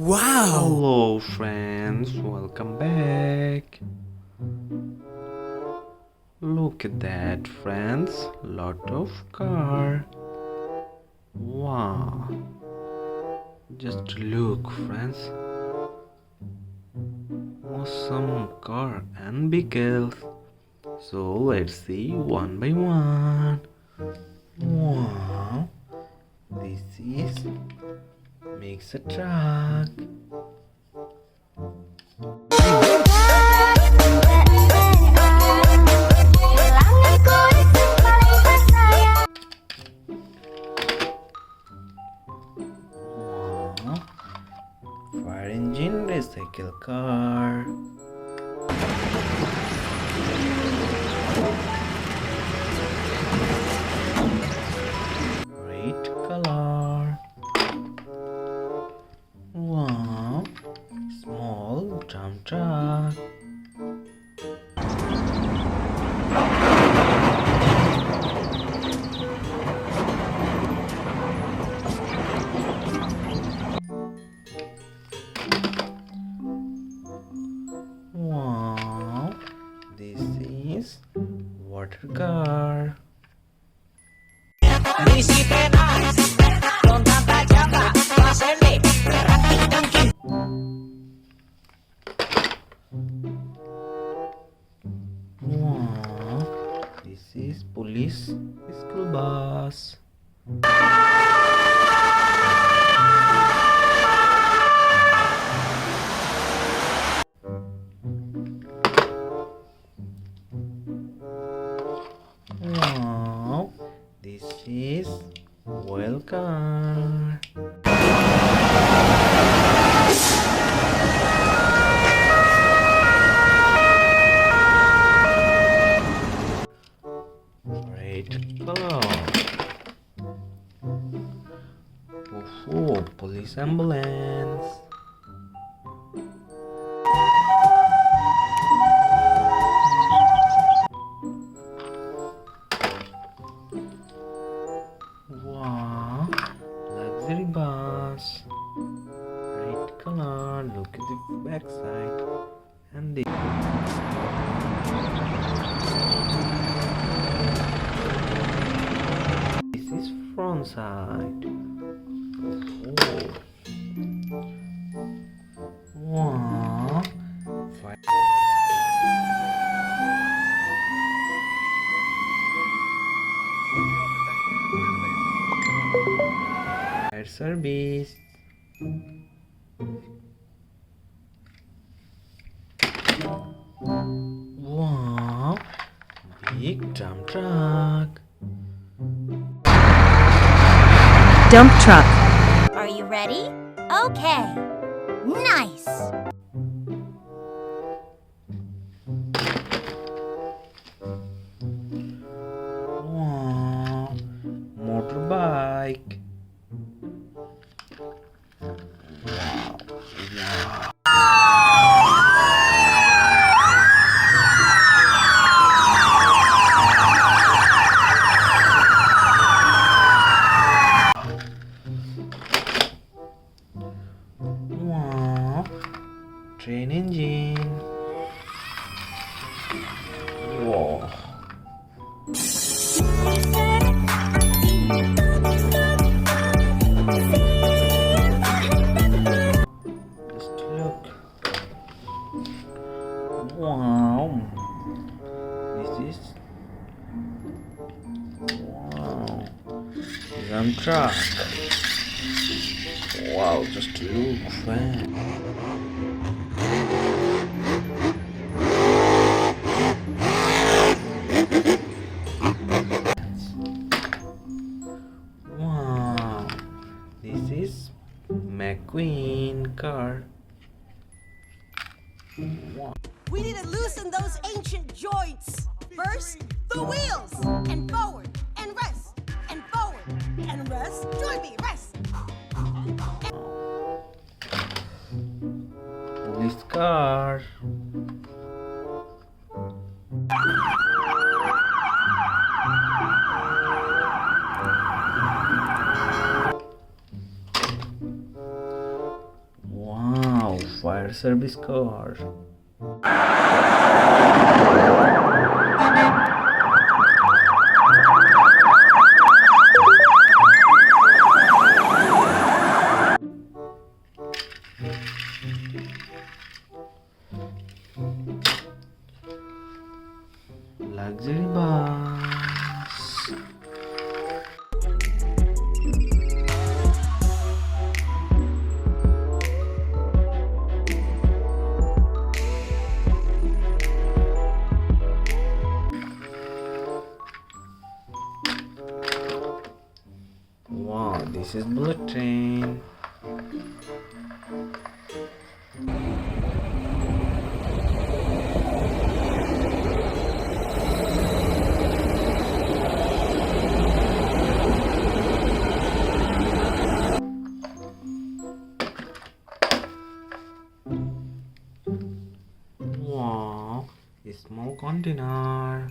Wow! Hello friends, welcome back. Look at that friends, lot of car. Wow. Just look friends. Awesome car and vehicles. So let's see one by one. Wow. This is makes a truck. Wow. Fire engine recycle car. Red color. Wow. Small dump truck. Wow, this is water car. Wow, this is police school bus. Wow, this is wheel car. Red color. Oh, police ambulance. Wow, luxury bus. Red color. Look at the backside and the. This is front side. Oh. Wow. Fire service. Wow. Big dump truck. Dump truck. Are you ready? Okay. Nice. Wow. Motorbike. Wow. Train engine. Wow. Just look. Wow. This is wow. Dump truck. Wow, just look, fan. Wow, this is McQueen car. Wow. We need to loosen those ancient joints. First, the wheels. And forward. And rest. And forward. And rest. Join me. Rest. Police car. Wow. fire service car. Luxury bus. Wow, this is bullet train. Wow, a small container.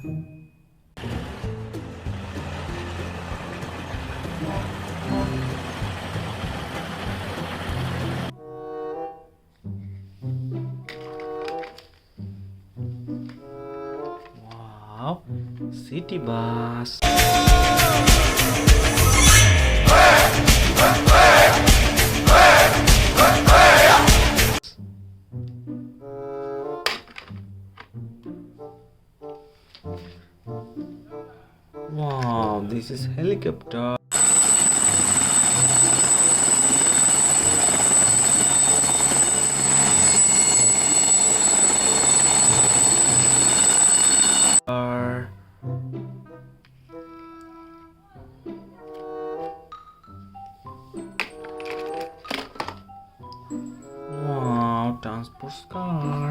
Wow, city bus. Wow, this is helicopter. Wow, transport car.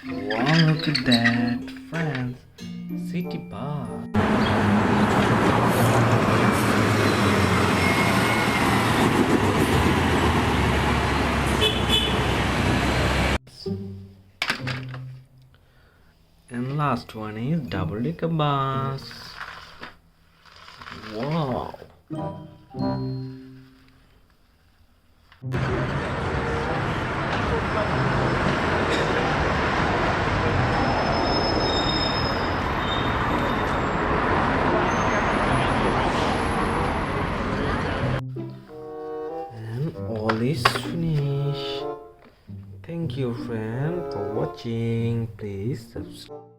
Wow, look at that, friends. City bus. And last one is double-decker bus. Wow. And all is finished. Thank you, friend, for watching. Please subscribe.